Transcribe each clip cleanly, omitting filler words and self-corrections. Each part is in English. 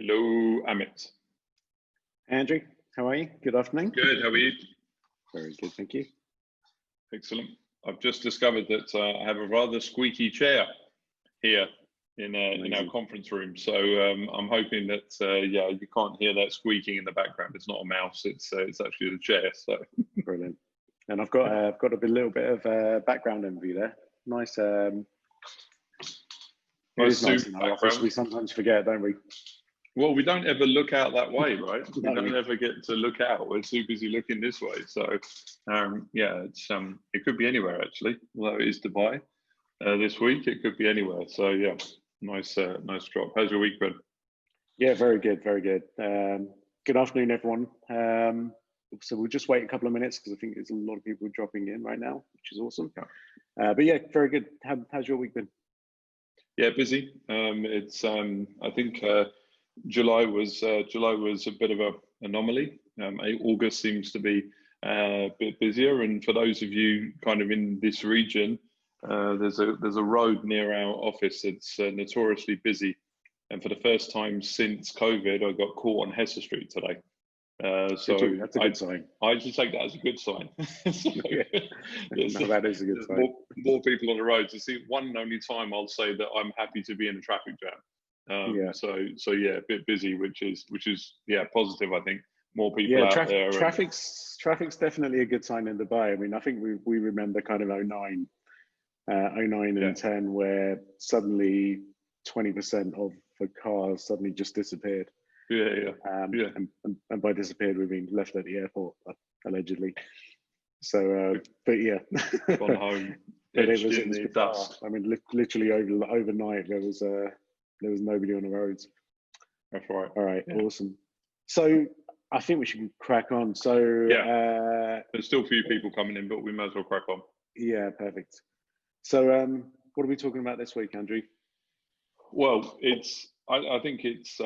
Hello, Amit. Andrew, how are you? Good afternoon. Good, how are you? Very good, thank you. Excellent. I've just discovered that I have a rather squeaky chair here in our conference room. So I'm hoping that, yeah, you can't hear that squeaking in the background. It's not a mouse, it's actually the chair. So brilliant. And I've got a little bit of background envy there. Nice. It's nice in our office. We sometimes forget, don't we? Well, we don't ever look out that way, right? No. We don't ever get to look out. We're too busy looking this way. So, yeah, it's it could be anywhere actually. Although it is Dubai this week, it could be anywhere. So, yeah, nice drop. How's your week been? Yeah, very good, very good. Good afternoon, everyone. So we'll just wait a couple of minutes because I think there's a lot of people dropping in right now, which is awesome. Yeah. But yeah, very good. How's your week been? Yeah, busy. It's I think. July was a bit of an anomaly. August seems to be a bit busier, and for those of you kind of in this region, there's a road near our office that's notoriously busy. And for the first time since COVID, I got caught on Hesse Street today. So that's a good sign. I should take that as a good sign. So, no, that is a good sign. More people on the road. To see one and only time I'll say that I'm happy to be in a traffic jam. Yeah. So yeah, a bit busy, which is yeah, positive. I think more people out there. Traffic's definitely a good sign in Dubai. I mean, I think we remember kind of 09 and 10, where suddenly 20% of the cars suddenly just disappeared. Yeah. And by disappeared, we mean left at the airport, allegedly. So, but yeah, gone home. But it was bizarre. I mean, literally overnight there was nobody on the roads. That's right. All right, yeah. Awesome. So I think we should crack on. So yeah, there's still a few people coming in, but we might as well crack on. Yeah, perfect. So what are we talking about this week, Andrew? Well, I think it's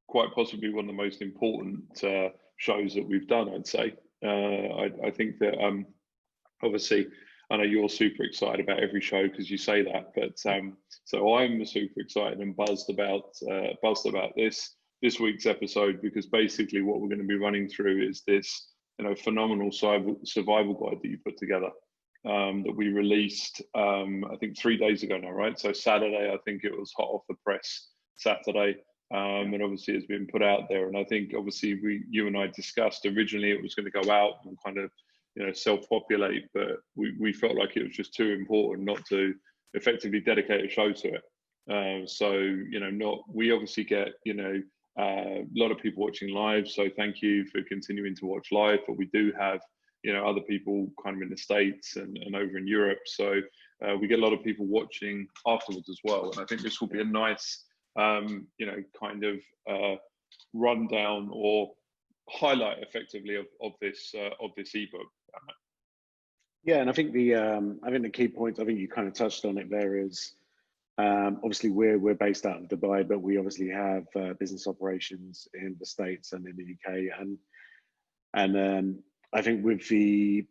quite possibly one of the most important shows that we've done, I'd say. I think that obviously I know you're super excited about every show because you say that, but so I'm super excited and buzzed about this week's episode, because basically what we're going to be running through is this phenomenal survival guide that you put together that we released I think 3 days ago now, right? So Saturday, I think it was hot off the press Saturday, and obviously it's been put out there. And I think obviously you and I discussed originally it was going to go out and kind of self-populate, but we felt like it was just too important not to effectively dedicate a show to it. So we obviously get a lot of people watching live, so thank you for continuing to watch live. But we do have other people kind of in the States and over in Europe, so we get a lot of people watching afterwards as well. And I think this will be a nice kind of rundown or highlight effectively of this ebook. Yeah, and I think the key point, I think you kind of touched on it there, is obviously we're based out of Dubai, but we obviously have business operations in the States and in the UK, and I think with the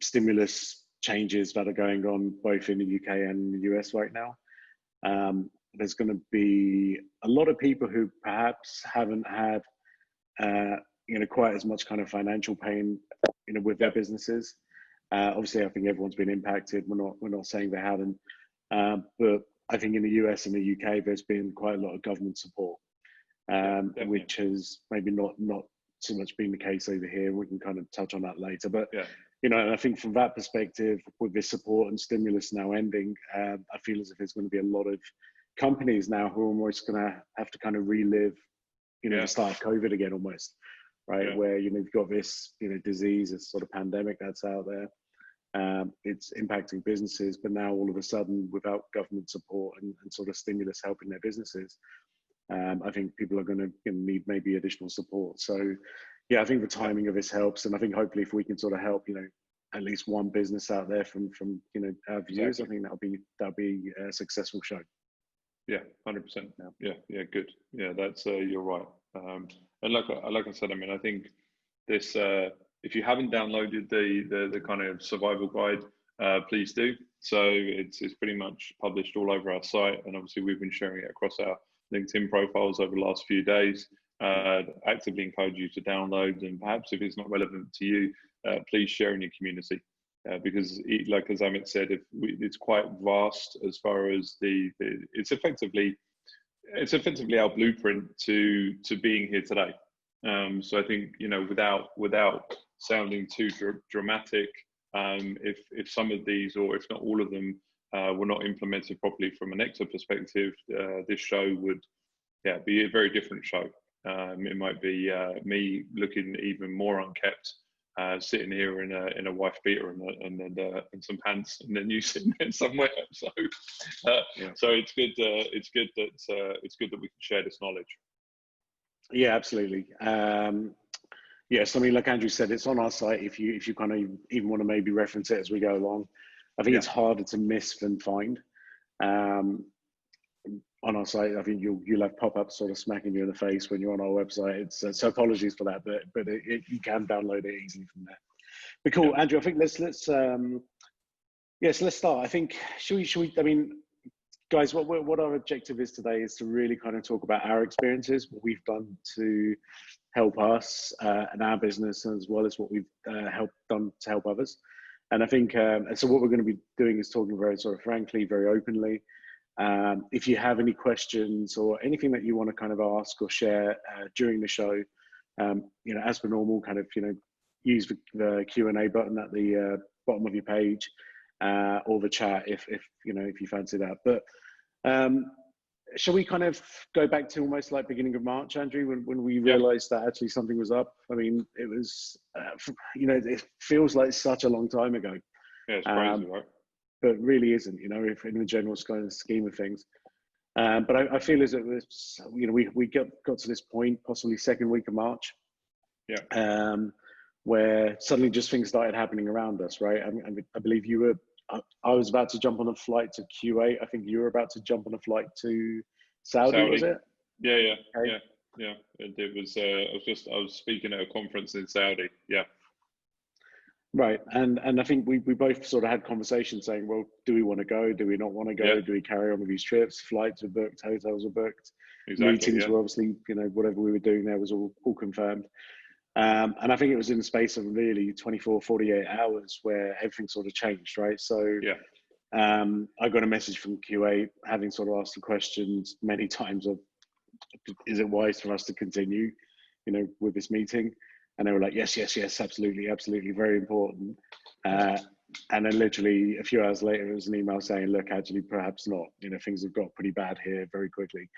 stimulus changes that are going on both in the UK and the US right now, there's going to be a lot of people who perhaps haven't had quite as much kind of financial pain with their businesses. Obviously I think everyone's been impacted. We're not saying they haven't, but I think in the US and the UK there's been quite a lot of government support, which has maybe not so much been the case over here. We can kind of touch on that later, but and I think from that perspective, with this support and stimulus now ending, I feel as if there's going to be a lot of companies now who are almost going to have to kind of relive the start of COVID again, almost, right? Where you've got this disease, this sort of pandemic that's out there. It's impacting businesses, but now all of a sudden, without government support and sort of stimulus helping their businesses, I think people are going to need maybe additional support. So yeah, I think the timing of this helps, and I think hopefully if we can sort of help at least one business out there from our viewers, I think that'll be a successful show. Yeah, 100%. Yeah, good. Yeah, that's you're right. And like I said, I mean, I think this if you haven't downloaded the kind of survival guide, please do. So it's pretty much published all over our site, and obviously we've been sharing it across our LinkedIn profiles over the last few days. Actively encourage you to download, and perhaps if it's not relevant to you, please share in your community. Because, like as Amit said, it's quite vast as far as it's effectively our blueprint to being here today. So I think, you know, without sounding too dramatic, if some of these, or if not all of them, were not implemented properly from an Nectar perspective, this show would, be a very different show. It might be me looking even more unkept, sitting here in a wife beater and some pants, and then you sitting there somewhere. So, so it's good. It's good that we can share this knowledge. Yeah, absolutely. Yes, I mean, like Andrew said, it's on our site. If you kind of even want to maybe reference it as we go along, I think it's harder to miss than find. On our site, I think you'll have pop-ups sort of smacking you in the face when you're on our website. It's so apologies for that, but you can download it easily from there. But cool, Andrew. I think let's so let's start. I think should we? I mean, guys, what our objective is today is to really kind of talk about our experiences, what we've done to help us and our business, as well as what we've done to help others. And I think, and so what we're going to be doing is talking very sort of frankly, very openly. If you have any questions or anything that you want to kind of ask or share during the show, you know, as per normal, kind of, you know, use the Q&A button at the bottom of your page, or the chat if you know, if you fancy that. But shall we kind of go back to almost like beginning of March, Andrew, when we realized that actually something was up? I mean, it was, you know, it feels like such a long time ago. Yeah, it's crazy, right? But really isn't, you know, if in the general kind of scheme of things. But I feel as it was, you know, we got to this point, possibly second week of March, where suddenly just things started happening around us, right? I believe you were, I was about to jump on a flight to Kuwait. I think you were about to jump on a flight to Saudi. Was it? Yeah. It was. I was speaking at a conference in Saudi. Yeah. Right, and I think we both sort of had conversations saying, well, do we want to go? Do we not want to go? Yeah. Do we carry on with these trips? Flights were booked, hotels were booked, Exactly, meetings were obviously, you know, whatever we were doing there was all confirmed. And I think it was in the space of really 24, 48 hours where everything sort of changed, right? So I got a message from Kuwait having sort of asked the questions many times of, is it wise for us to continue, you know, with this meeting? And they were like, yes, absolutely, very important. And then literally a few hours later, it was an email saying, look, actually, perhaps not. You know, things have got pretty bad here very quickly.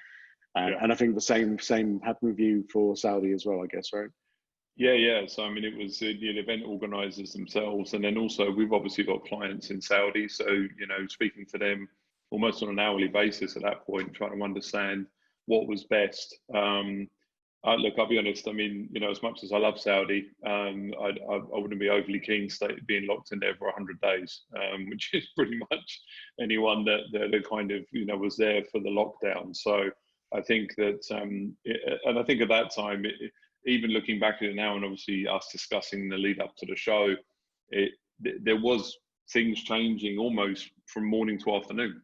And I think the same happened with you for Saudi as well, I guess, right? Yeah. So, I mean, it was the event organizers themselves. And then also we've obviously got clients in Saudi. So, you know, speaking to them almost on an hourly basis at that point, trying to understand what was best. Look, I'll be honest. I mean, you know, as much as I love Saudi, I wouldn't be overly keen being locked in there for 100 days, which is pretty much anyone that kind of, you know, was there for the lockdown. So I think that, and I think at that time, even looking back at it now, and obviously us discussing the lead up to the show, there was things changing almost from morning to afternoon.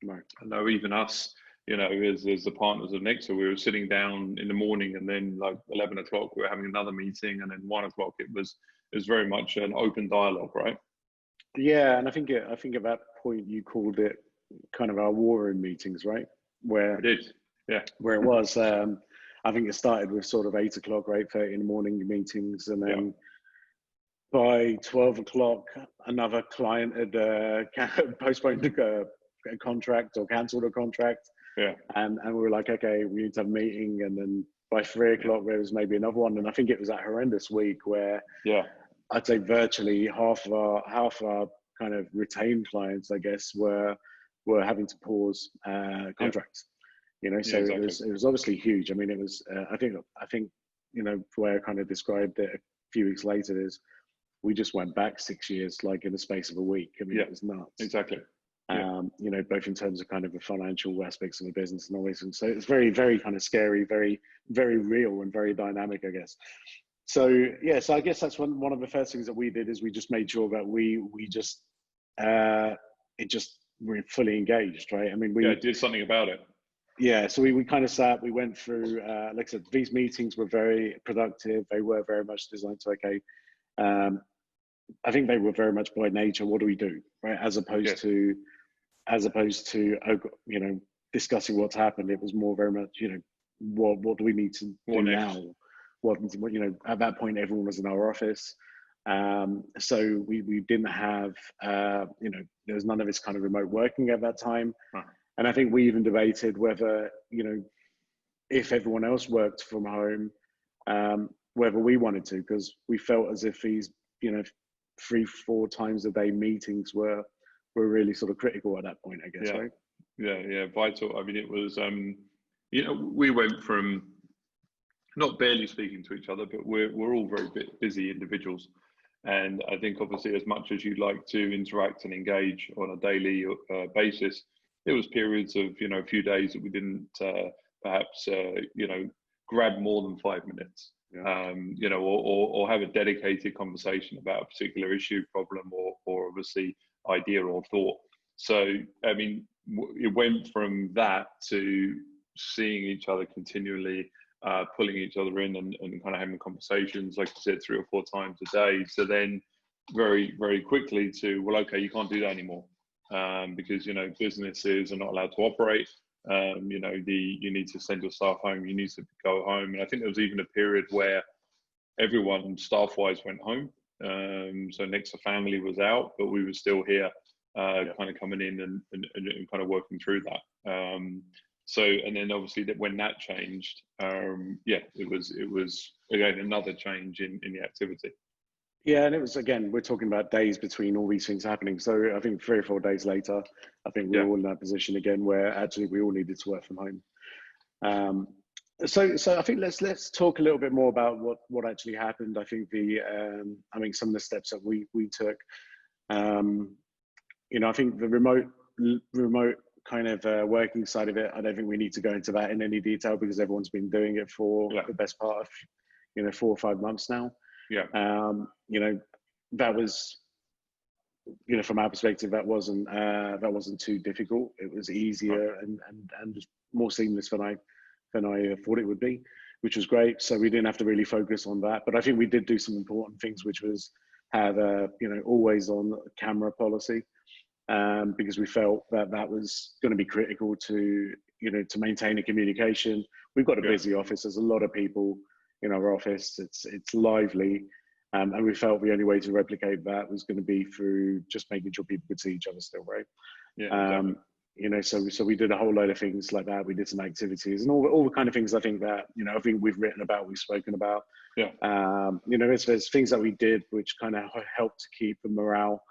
Right. I know even us, you know, as the partners of Nectar, we were sitting down in the morning, and then like 11 o'clock, we were having another meeting, and then 1 o'clock, it was very much an open dialogue, right? Yeah, and I think at that point you called it kind of our war room meetings, right? Where it did, yeah. Where it was, I think it started with sort of 8 o'clock or 8:30 in the morning meetings, and then by 12 o'clock, another client had postponed a contract or cancelled a contract. Yeah. And we were like, okay, we need to have a meeting. And then by 3 o'clock, there was maybe another one. And I think it was that horrendous week where I'd say virtually half of our kind of retained clients, I guess, were having to pause contracts. You know, so exactly. it was obviously huge. I mean, it was. I think you know, where I kind of described it a few weeks later is we just went back 6 years, like in the space of a week. I mean, it was nuts. Exactly. You know, both in terms of kind of the financial aspects of the business and all this. And so it's very, very kind of scary, very, very real and very dynamic, I guess. So, so I guess that's one of the first things that we did is we just made sure that we we're fully engaged, right? I mean, we did something about it. Yeah, so we kind of sat, we went through, like I said, these meetings were very productive. They were very much designed to, okay, um, I think they were very much by nature, what do we do, right? As opposed Yes. to, you know, discussing what's happened. It was more very much, you know, what do we need to do now? What, you know, at that point, everyone was in our office. So we didn't have, you know, there was none of this kind of remote working at that time. Right. And I think we even debated whether, you know, if everyone else worked from home, whether we wanted to, because we felt as if these, you know, 3-4 times a day meetings were really sort of critical at that point, I guess, Yeah. right? Yeah, vital. I mean, it was, you know, we went from not barely speaking to each other, but we're all very busy individuals. And I think obviously as much as you'd like to interact and engage on a daily basis, there was periods of, you know, a few days that we didn't perhaps, you know, grab more than 5 minutes, Yeah. you know, or have a dedicated conversation about a particular issue, problem, or obviously idea or thought. So, I mean, it went from that to seeing each other continually, pulling each other in and kind of having conversations, like you said, 3 or 4 times a day. So then very, very quickly to, well, okay, you can't do that anymore, because, you know, businesses are not allowed to operate. You know, you need to send your staff home, you need to go home. And I think there was even a period where everyone staff-wise went home. So Nexa family was out, but we were still here, kind of coming in and kind of working through that. So, and then obviously that when that changed, yeah, it was again another change in the activity. Yeah, and it was, again, we're talking about days between all these things happening. So I think 3 or 4 days later, I think we're Yeah. all in that position again where actually we all needed to work from home. So I think let's talk a little bit more about what actually happened. I think I mean, some of the steps that we took. You know, I think the remote kind of working side of it, I don't think we need to go into that in any detail because everyone's been doing it for the best part of, you know, 4 or 5 months now. Yeah. You know, that was, you know, from our perspective, that wasn't too difficult. It was easier and more seamless than I thought it would be, which was great. So we didn't have to really focus on that. But I think we did do some important things, which was have a, you know, always on camera policy, because we felt that was going to be critical to, you know, to maintain a communication. We've got a busy office. There's a lot of people in our office. It's lively. And we felt the only way to replicate that was going to be through just making sure people could see each other still, right? Yeah, exactly. You know, so we did a whole load of things like that. We did some activities and all the kind of things I think that, you know, I think we've written about, we've spoken about. Yeah. You know, there's things that we did which kind of helped to keep the morale,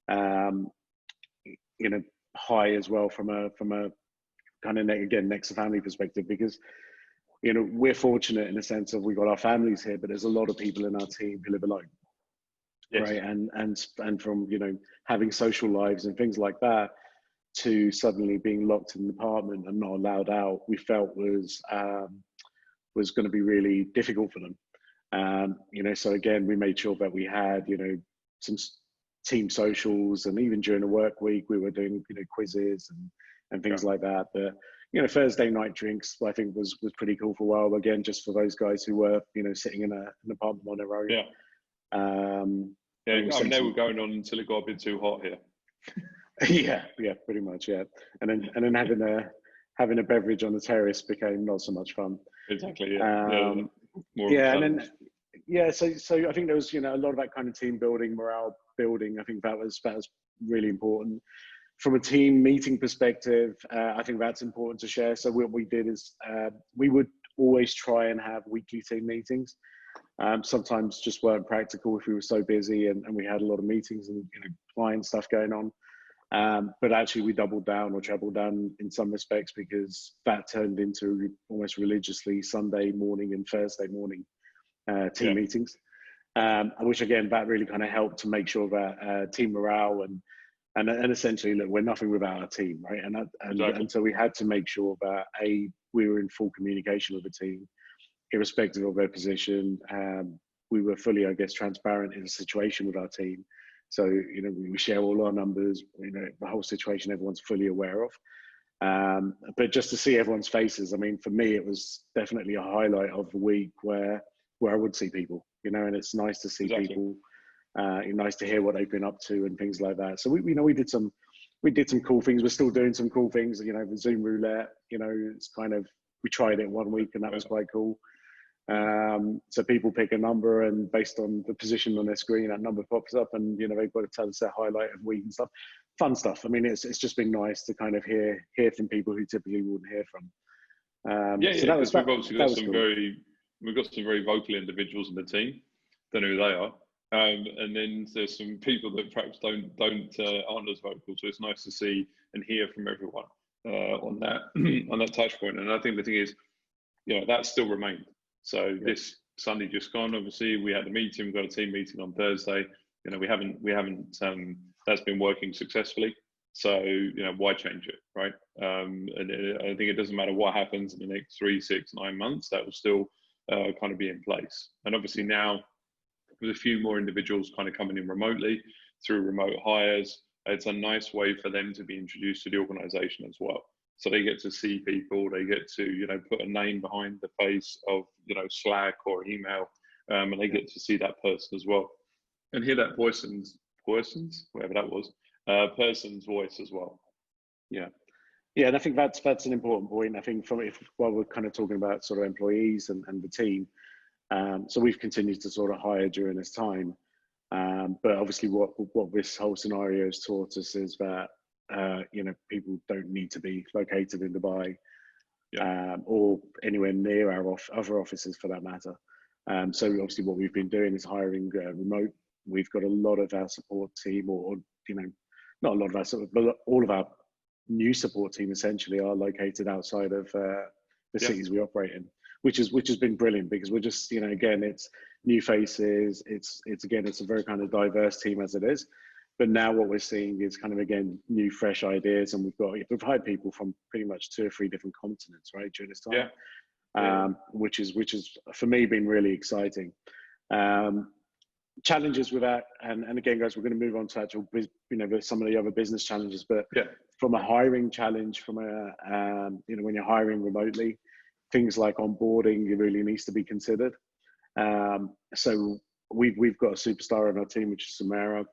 you know, high as well from a kind of, again, next to family perspective, because, you know, we're fortunate in the sense of we've got our families here, but there's a lot of people in our team who live alone. Yes. Right. And from, you know, having social lives and things like that to suddenly being locked in an apartment and not allowed out, we felt was going to be really difficult for them. You know, so again, we made sure that we had, you know, some team socials, and even during the work week, we were doing, you know, quizzes and things like that. But, you know, Thursday night drinks, I think was pretty cool for a while. Again, just for those guys who were, you know, sitting in an apartment on their own. Yeah. Yeah, I mean, they were going on until it got a bit too hot here. yeah, pretty much, yeah. And then having a beverage on the terrace became not so much fun. Exactly, yeah. And then so I think there was, you know, a lot of that kind of team building, morale building. I think that was really important. From a team meeting perspective, I think that's important to share. So what we did is we would always try and have weekly team meetings. Sometimes just weren't practical if we were so busy and we had a lot of meetings and, you know, client stuff going on. But actually we doubled down or trebled down in some respects, because that turned into almost religiously Sunday morning and Thursday morning team meetings. Which again, that really kind of helped to make sure that team morale and essentially, look, we're nothing without our team, right? And so we had to make sure that we were in full communication with the team, irrespective of their position. We were fully, I guess, transparent in the situation with our team. So, you know, we share all our numbers, you know, the whole situation everyone's fully aware of. But just to see everyone's faces, I mean, for me, it was definitely a highlight of the week where I would see people, you know, and it's nice to see people. Nice to hear what they've been up to and things like that. So we did some cool things. We're still doing some cool things, you know, the Zoom Roulette, you know, it's kind of, we tried it 1 week and that was quite cool. So people pick a number and based on the position on their screen, that number pops up and, you know, they've got to tell us their highlight of the week and stuff. Fun stuff. I mean, it's just been nice to kind of hear from people who typically wouldn't hear from. So that was, we've obviously got some cool. We've got some very vocal individuals in the team. Don't know who they are. And then there's some people that perhaps aren't as vocal. So it's nice to see and hear from everyone on that touch point. And I think the thing is, you know, that still remained. So this Sunday just gone, obviously we had a meeting. We've got a team meeting on Thursday. You know, we haven't. That's been working successfully. So you know, why change it, right? And I think it doesn't matter what happens in the next 3, 6, 9 months. That will still kind of be in place. And obviously now, with a few more individuals kind of coming in remotely through remote hires, it's a nice way for them to be introduced to the organization as well. So they get to see people, they get to, you know, put a name behind the face of, you know, Slack or email, and they get to see that person as well. And hear that person's voice as well. Yeah. Yeah, and I think that's an important point. I think while we're kind of talking about sort of employees and the team, so we've continued to sort of hire during this time. But obviously what this whole scenario has taught us is that, you know, people don't need to be located in Dubai or anywhere near our other offices for that matter. So obviously what we've been doing is hiring remote. We've got a lot of our support team, or you know, not a lot of our support, but all of our new support team essentially are located outside of the cities we operate in, which has been brilliant because we're just, you know, again, it's new faces. It's a very kind of diverse team as it is. But now what we're seeing is kind of, again, new, fresh ideas. And we've hired people from pretty much 2 or 3 different continents, right, during this time, which is for me been really exciting. Challenges with that, and again, guys, we're going to move on to actual, you know, some of the other business challenges, but from a hiring challenge, from a, you know, when you're hiring remotely, things like onboarding really needs to be considered. So we've got a superstar on our team, which is Samara.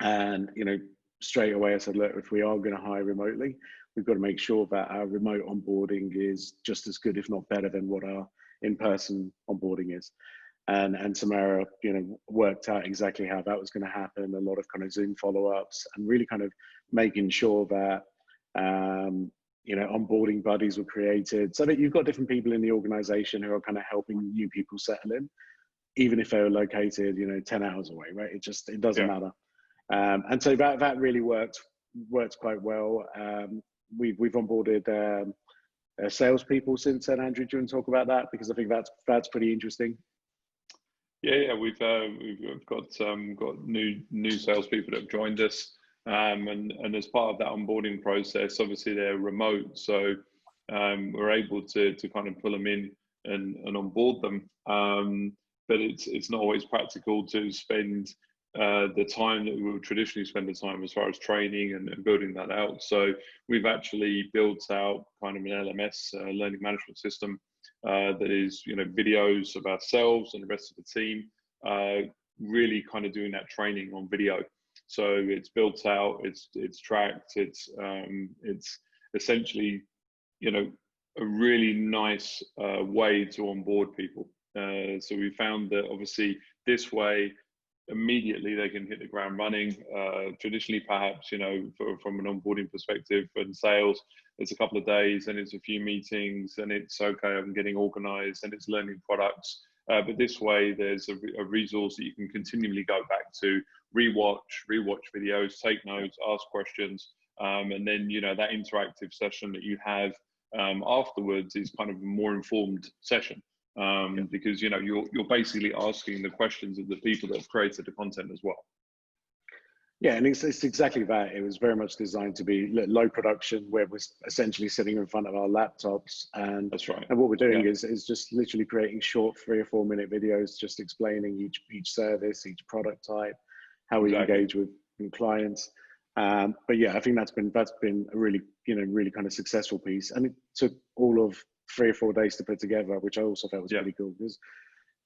And, you know, straight away I said, look, if we are going to hire remotely, we've got to make sure that our remote onboarding is just as good, if not better than what our in-person onboarding is. And Samara, you know, worked out exactly how that was going to happen, a lot of kind of Zoom follow-ups and really kind of making sure that, you know, onboarding buddies were created so that you've got different people in the organization who are kind of helping new people settle in, even if they're located, you know, 10 hours away, right? It doesn't matter. And so that really worked quite well. We've onboarded salespeople since then. Andrew, do you want to talk about that? Because I think that's pretty interesting. Yeah, we've got new salespeople that have joined us, and as part of that onboarding process, obviously they're remote, so we're able to kind of pull them in and onboard them. But it's not always practical to spend the time that we would traditionally spend the time as far as training and building that out. So we've actually built out kind of an LMS, learning management system, that is, you know, videos of ourselves and the rest of the team, really kind of doing that training on video. So it's built out, it's tracked, it's essentially, you know, a really nice way to onboard people. So we found that obviously this way, immediately they can hit the ground running. Traditionally, perhaps, you know, from an onboarding perspective and sales, it's a couple of days and it's a few meetings and it's okay, I'm getting organized and it's learning products. But this way, there's a resource that you can continually go back to, rewatch videos, take notes, ask questions, and then, you know, that interactive session that you have afterwards is kind of a more informed session. Because, you know, you're basically asking the questions of the people that have created the content as well. Yeah, and it's exactly that. It was very much designed to be low production, where we're essentially sitting in front of our laptops, and that's right. And what we're doing is just literally creating short 3 or 4 minute videos, just explaining each service, each product type, how we engage with clients. But yeah, I think that's been a really, really kind of successful piece, and it took all of 3 or 4 days to put together, which I also felt was pretty cool because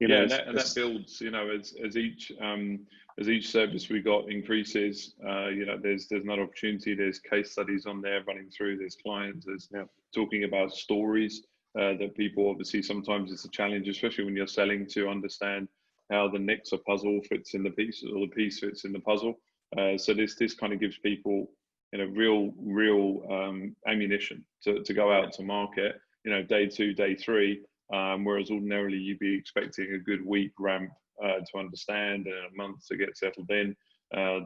yeah, and that builds, as each service we got increases, there's another opportunity. There's case studies on there running through. There's clients. There's talking about stories that people obviously sometimes it's a challenge, especially when you're selling, to understand how the next puzzle fits in the piece or the piece fits in the puzzle. So this kind of gives people real ammunition to go out to market. Day 2, day 3. Whereas ordinarily you'd be expecting a good week ramp to understand and a month to get settled in.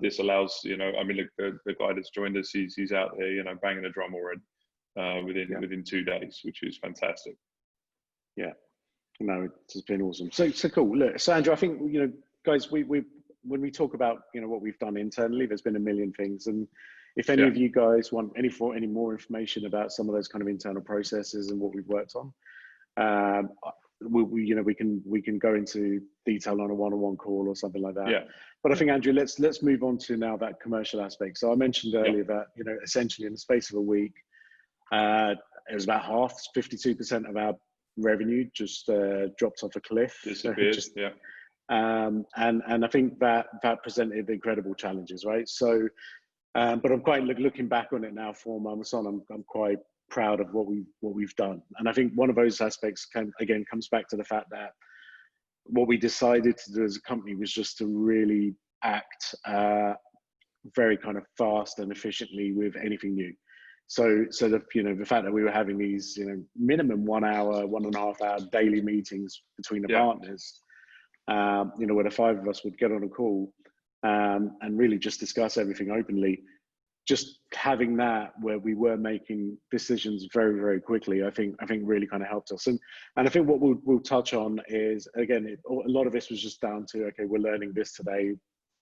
This allows, look, the guy that's joined us, he's out there, banging the drum already within 2 days, which is fantastic. Yeah, no, it's been awesome. So cool. Look, so Andrew, I think guys, we when we talk about what we've done internally, there's been a million things, and if any of you guys want any more information about some of those kind of internal processes and what we've worked on, we can go into detail on a one-on-one call or something like that. Yeah. But I think, Andrew, let's move on to now that commercial aspect. So I mentioned earlier that essentially in the space of a week, it was about half, 52% of our revenue just dropped off a cliff. Disappeared. And I think that presented incredible challenges, right? So, but I'm quite looking back on it now 4 months on. I'm quite proud of what we've done, and I think one of those aspects comes back to the fact that what we decided to do as a company was just to really act very kind of fast and efficiently with anything new. So the fact that we were having these minimum 1 hour, 1.5 hour daily meetings between the partners, where the 5 of us would get on a call and really just discuss everything openly. Just having that where we were making decisions very, very quickly, I think really kind of helped us. And I think what we'll touch on is, again, a lot of this was just down to, okay, we're learning this today.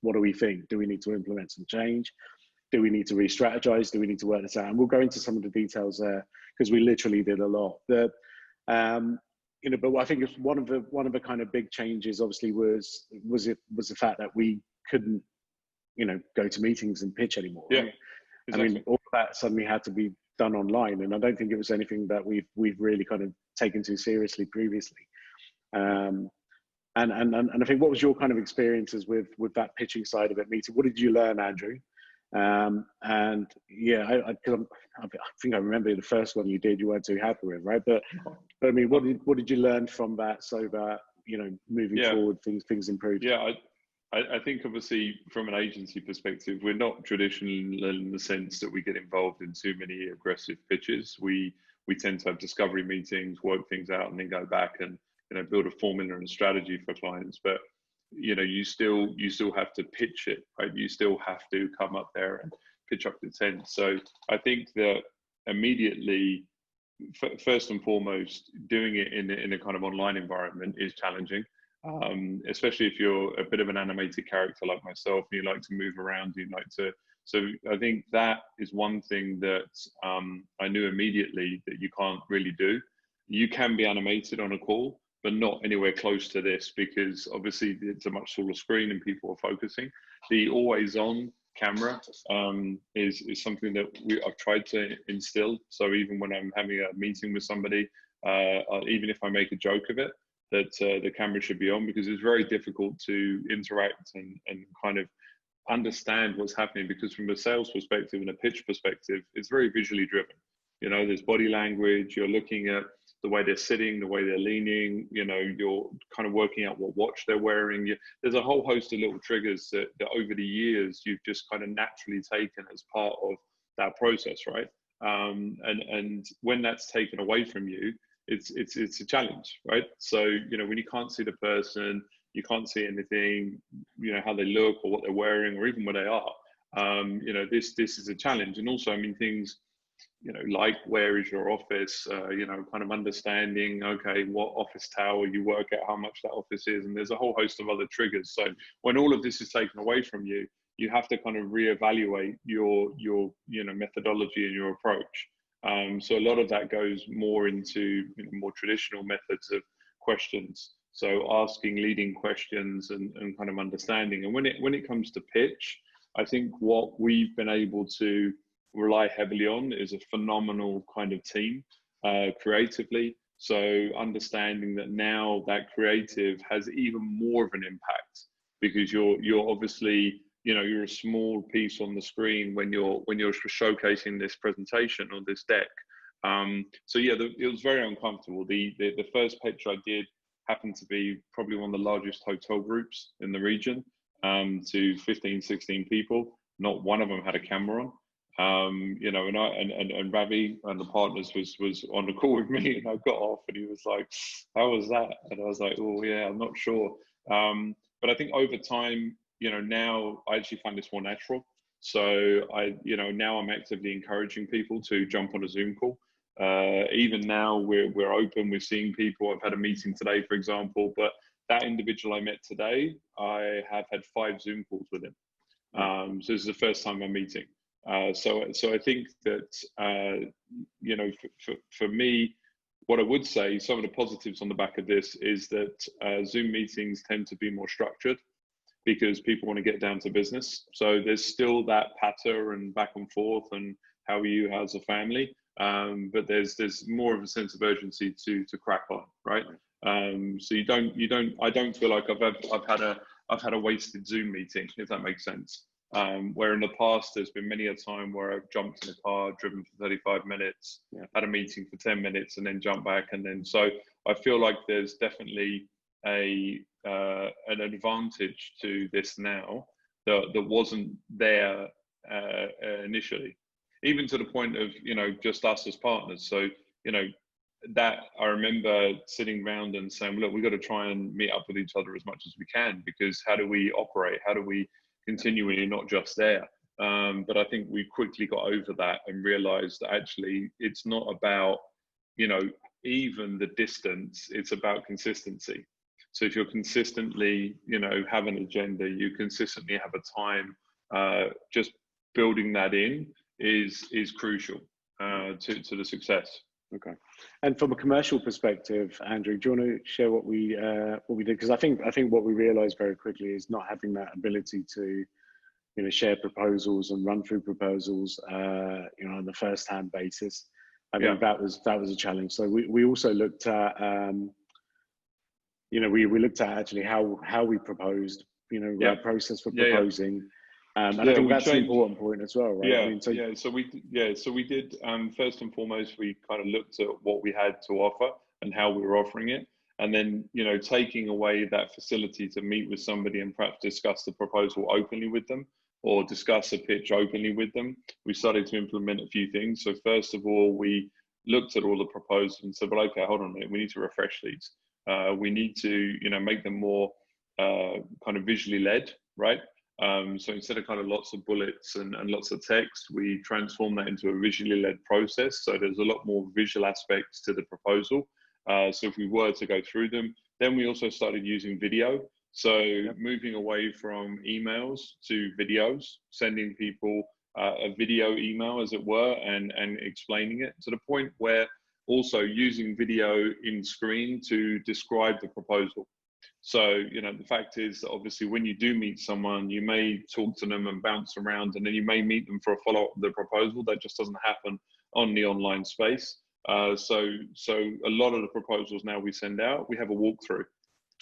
What do we think? Do we need to implement some change? Do we need to re-strategize? Do we need to work this out? And we'll go into some of the details there because we literally did a lot. But I think one of the kind of big changes, obviously, was the fact that we couldn't, go to meetings and pitch anymore. Yeah. Right? Exactly. I mean, all of that suddenly had to be done online, and I don't think it was anything that we've really kind of taken too seriously previously. And I think, what was your kind of experiences with that pitching side of it, meeting? What did you learn, Andrew? And yeah, I think I remember the first one you did, you weren't too happy with, right? But I mean, what did you learn from that so that moving forward things improved? Yeah, I think obviously from an agency perspective, we're not traditional in the sense that we get involved in too many aggressive pitches. We tend to have discovery meetings, work things out, and then go back and build a formula and strategy for clients. But you still have to pitch it, right? You still have to come up there and pitch up the tent. So I think that immediately, first and foremost, doing it in a kind of online environment is challenging. Especially if you're a bit of an animated character like myself, and you like to move around, so I think that is one thing that I knew immediately that you can't really do. You can be animated on a call, but not anywhere close to this, because obviously it's a much smaller screen and people are focusing. The always on camera is something that I've tried to instill. So even when I'm having a meeting with somebody, even if I make a joke of it, that the camera should be on, because it's very difficult to interact and kind of understand what's happening, because from a sales perspective and a pitch perspective, it's very visually driven. There's body language, you're looking at the way they're sitting, the way they're leaning, you're kind of working out what watch they're wearing. There's a whole host of little triggers that over the years you've just kind of naturally taken as part of that process, right? And when that's taken away from you, it's a challenge, right? So when you can't see the person, you can't see anything, how they look or what they're wearing or even where they are. This is a challenge. And also, I mean, things like, where is your office? Kind of understanding, okay, what office tower you work at, how much that office is, and there's a whole host of other triggers. So when all of this is taken away from you, you have to kind of reevaluate your methodology and your approach. So a lot of that goes more into more traditional methods of questions. So asking leading questions and kind of understanding. And when it comes to pitch, I think what we've been able to rely heavily on is a phenomenal kind of team creatively. So understanding that now that creative has even more of an impact, because you're obviously, you know, you're a small piece on the screen when you're showcasing this presentation or this deck. So yeah, it was very uncomfortable. The first pitch I did happened to be probably one of the largest hotel groups in the region, to 15, 16 people. Not one of them had a camera on. You know, and Ravi and the partners was on the call with me, and I got off, and he was like, "How was that?" And I was like, "Oh yeah, I'm not sure." But I think over time, you know, now I actually find this more natural. So you know, now I'm actively encouraging people to jump on a Zoom call. Even now we're open, we're seeing people. I've had a meeting today, for example, but that individual I met today, I have had 5 Zoom calls with him. So this is the first time I'm meeting. So I think that, you know, for me, what I would say, some of the positives on the back of this is that Zoom meetings tend to be more structured because people want to get down to business. So there's still that patter and back and forth and how are you, how's the family? But there's more of a sense of urgency to crack on, right? So I don't feel like I've had a wasted Zoom meeting, if that makes sense. Where in the past, there's been many a time where I've jumped in a car, driven for 35 minutes, had a meeting for 10 minutes, and then jumped back. And then, so I feel like there's definitely an advantage to this now that wasn't there initially, even to the point of, you know, just us as partners. So, you know, that I remember sitting around and saying, look, we've got to try and meet up with each other as much as we can, because how do we operate? How do we continually, not just there? But I think we quickly got over that and realized that actually it's not about, you know, even the distance, it's about consistency. So if you're consistently, you know, have an agenda, you consistently have a time, just building that in is crucial to the success. Okay. And from a commercial perspective, Andrew, do you want to share what we did? Because I think what we realized very quickly is not having that ability to, you know, share proposals and run through proposals, you know, on the first-hand basis. I think that was a challenge. So we also looked at, you know, we looked at actually how we proposed, you know, our process for proposing. And I think that's an important point as well, right? I mean, so we did, first and foremost, we kind of looked at what we had to offer and how we were offering it. And then, you know, taking away that facility to meet with somebody and perhaps discuss the proposal openly with them, or discuss a pitch openly with them, we started to implement a few things. So first of all, we looked at all the proposals and said, well, okay, hold on a minute, we need to refresh these. We need to, you know, make them more kind of visually led, right? So instead of kind of lots of bullets and lots of text, we transform that into a visually led process. So there's a lot more visual aspects to the proposal. So if we were to go through them, then we also started using video. So moving away from emails to videos, sending people a video email, as it were, and explaining it to the point where also using video in screen to describe the proposal. So, you know, the fact is that obviously when you do meet someone, you may talk to them and bounce around, and then you may meet them for a follow-up of the proposal. That just doesn't happen on the online space. So a lot of the proposals now we send out, we have a walkthrough.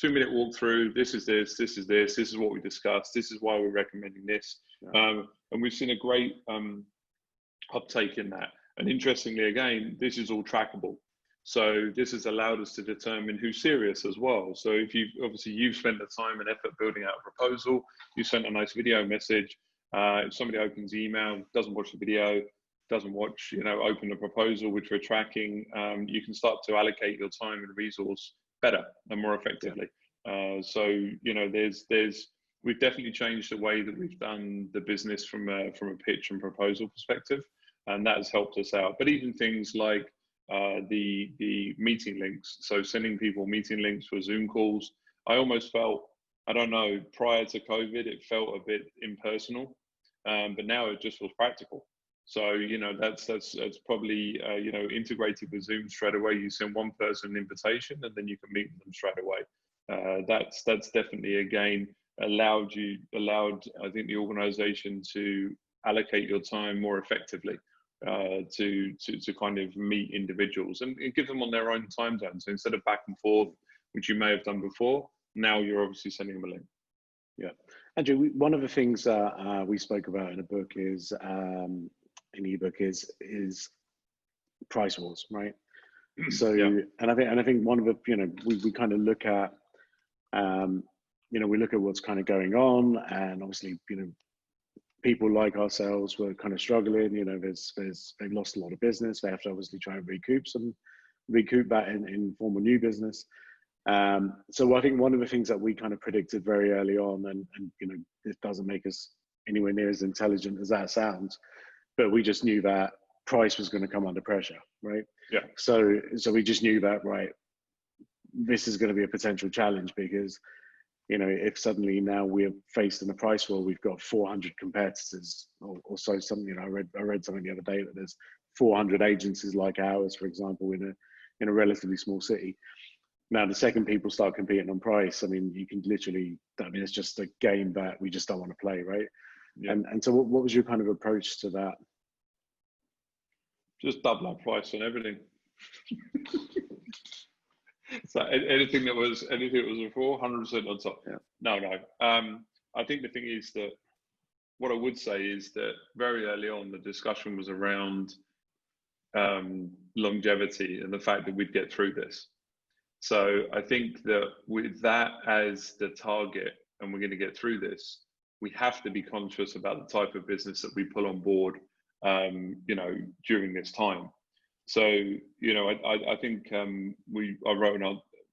2-minute walkthrough, this is what we discussed, this is why we're recommending this. And we've seen a great uptake in that. And interestingly, again, this is all trackable. So this has allowed us to determine who's serious as well. So if you've spent the time and effort building out a proposal, you sent a nice video message. If somebody opens the email, doesn't watch the video, doesn't watch, you know, open the proposal, which we're tracking, you can start to allocate your time and resource better and more effectively. So, you know, we've definitely changed the way that we've done the business from a pitch and proposal perspective, and that has helped us out. But even things like the meeting links, so sending people meeting links for Zoom calls, I almost felt, I don't know, prior to COVID, it felt a bit impersonal, but now it just feels practical. So, you know, that's probably, you know, integrated with Zoom straight away. You send one person an invitation and then you can meet them straight away. That's definitely, again, allowed I think the organization to allocate your time more effectively, to kind of meet individuals and give them on their own time zone. So instead of back and forth, which you may have done before, now you're obviously sending them a link. Yeah, Andrew, one of the things we spoke about in a book is in ebook is price wars, right? So, Yeah. and I think one of the, we kind of look at, we look at what's kind of going on, and obviously, people like ourselves were kind of struggling. They've lost a lot of business. They have to obviously try and recoup that in form of new business. So I think one of the things that we kind of predicted very early on, and this doesn't make us anywhere near as intelligent as that sounds, but we just knew that price was going to come under pressure, right? Yeah. So we just knew that, right, this is going to be a potential challenge, because if suddenly now we're faced in a price war, we've got 400 competitors or so. Something, I read something the other day that there's 400 agencies like ours, for example, in a relatively small city. Now, the second people start competing on price, I mean, you can literally, it's just a game that we just don't want to play, right? Yeah. And so what was your kind of approach to that? Just double our price on everything. So anything that was before, 100% on top. Yeah. No. I think the thing is that what I would say is that very early on, the discussion was around longevity and the fact that we'd get through this. So I think that with that as the target, and we're going to get through this, we have to be conscious about the type of business that we pull on board, during this time. So, I think I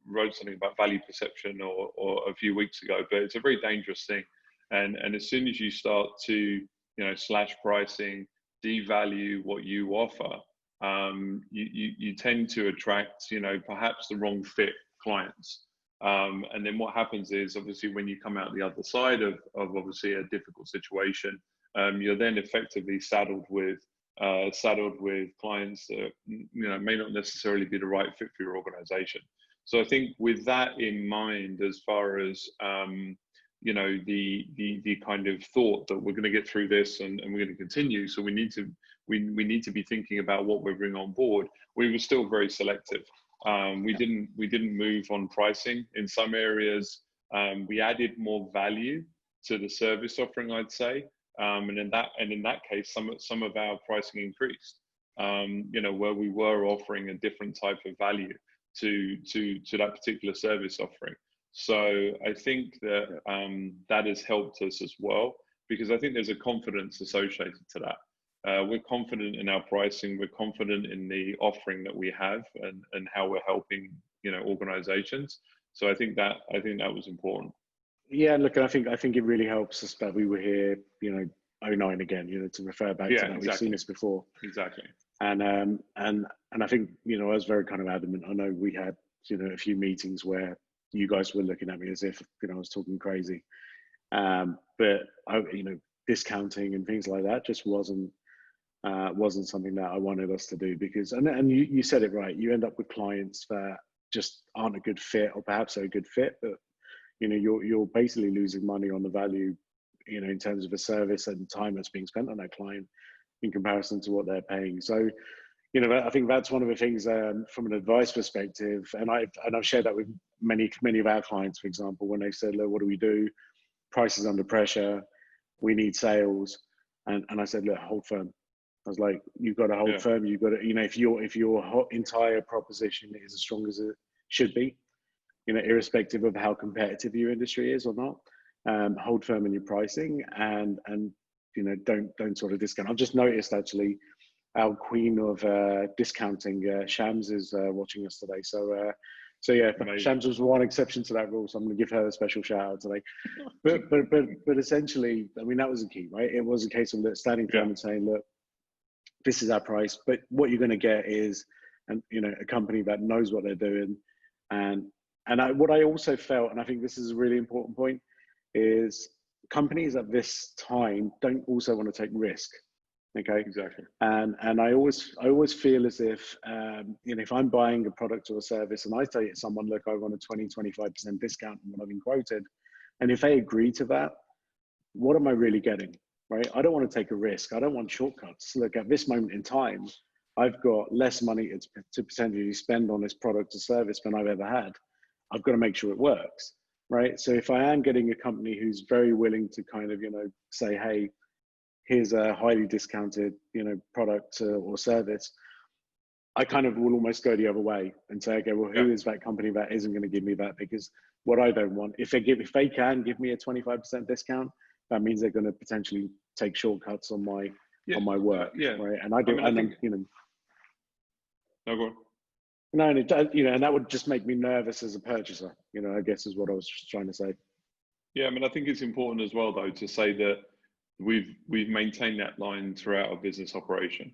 wrote something about value perception or a few weeks ago, but it's a very dangerous thing. And as soon as you start to, slash pricing, devalue what you offer, you tend to attract, perhaps the wrong fit clients. And then what happens is, obviously, when you come out the other side of obviously a difficult situation, you're then effectively saddled with clients that may not necessarily be the right fit for your organization. So I think with that in mind, as far as the kind of thought that we're going to get through this and we're going to continue, so we need to be thinking about what we're bringing on board. We were still very selective. We didn't move on pricing. In some areas, we added more value to the service offering, I'd say. And in that case, some of our pricing increased, where we were offering a different type of value to that particular service offering. So I think that that has helped us as well, because I think there's a confidence associated to that. We're confident in our pricing. We're confident in the offering that we have and how we're helping organizations. So I think that was important. Yeah, look, I think it really helps us that we were here, 2009 again, to refer back to that. Exactly. We've seen this before. Exactly. And I think, I was very kind of adamant. I know we had, a few meetings where you guys were looking at me as if, I was talking crazy. But discounting and things like that just wasn't something that I wanted us to do, because, and you said it right, you end up with clients that just aren't a good fit, or perhaps are a good fit, but you're basically losing money on the value, in terms of a service and time that's being spent on that client in comparison to what they're paying. So, I think that's one of the things from an advice perspective, and I've shared that with many of our clients, for example, when they said, look, what do we do? Price is under pressure. We need sales. And I said, look, hold firm. I was like, you've got to hold firm. You've got to, if your entire proposition is as strong as it should be, irrespective of how competitive your industry is or not, hold firm in your pricing and don't sort of discount. I've just noticed, actually, our queen of discounting, Shams, is watching us today. So yeah, amazing. Shams was one exception to that rule, so I'm going to give her a special shout out today. But essentially, I mean, that was the key, right? It was a case of standing firm and saying, look, this is our price, but what you're going to get is, a company that knows what they're doing. And what I also felt, and I think this is a really important point, is companies at this time don't also want to take risk. Okay. Exactly. And I always feel as if, if I'm buying a product or a service and I tell someone, look, I want a 20-25% discount on what I've been quoted, And if they agree to that, what am I really getting, right? I don't want to take a risk. I don't want shortcuts. Look, at this moment in time, I've got less money to potentially spend on this product or service than I've ever had. I've got to make sure it works, right? So if I am getting a company who's very willing to kind of, say, hey, here's a highly discounted, product or service, I kind of will almost go the other way and say, okay, well, who is that company that isn't going to give me that? Because what I don't want, if they can give me a 25% discount, that means they're going to potentially take shortcuts on my work, right? And I do, No, go on. No, and it does, and that would just make me nervous as a purchaser, I guess is what I was trying to say. Yeah, I mean, I think it's important as well, though, to say that we've maintained that line throughout our business operation.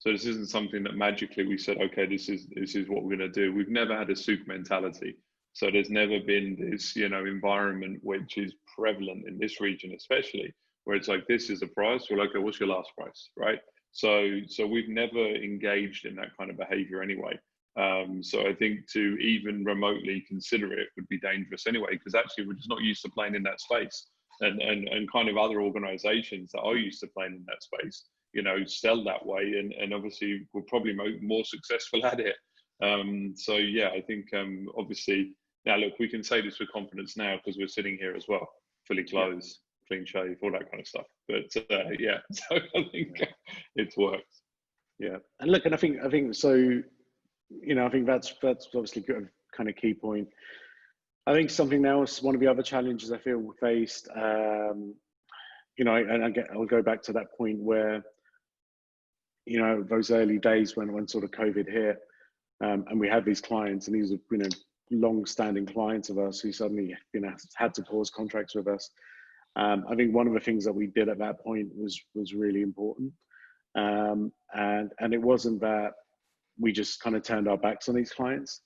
So this isn't something that magically we said, okay, this is what we're going to do. We've never had a soup mentality. So there's never been this, environment which is prevalent in this region, especially where it's like, this is a price. Well, okay, what's your last price, right? So we've never engaged in that kind of behavior anyway. So I think to even remotely consider it would be dangerous anyway, because actually we're just not used to playing in that space. And kind of other organizations that are used to playing in that space, sell that way, and obviously we're probably more successful at it. So yeah, I think obviously now look, we can say this with confidence now because we're sitting here as well, fully clothed, clean shave, all that kind of stuff. But yeah, so I think it's worked. Yeah, and look, and I think so. I think that's obviously a kind of key point. I think something else, one of the other challenges I feel we faced, I'll go back to that point where, those early days when sort of COVID hit, and we had these clients, and these are, long-standing clients of us who suddenly, had to pause contracts with us. I think one of the things that we did at that point was really important, and it wasn't that we just kind of turned our backs on these clients.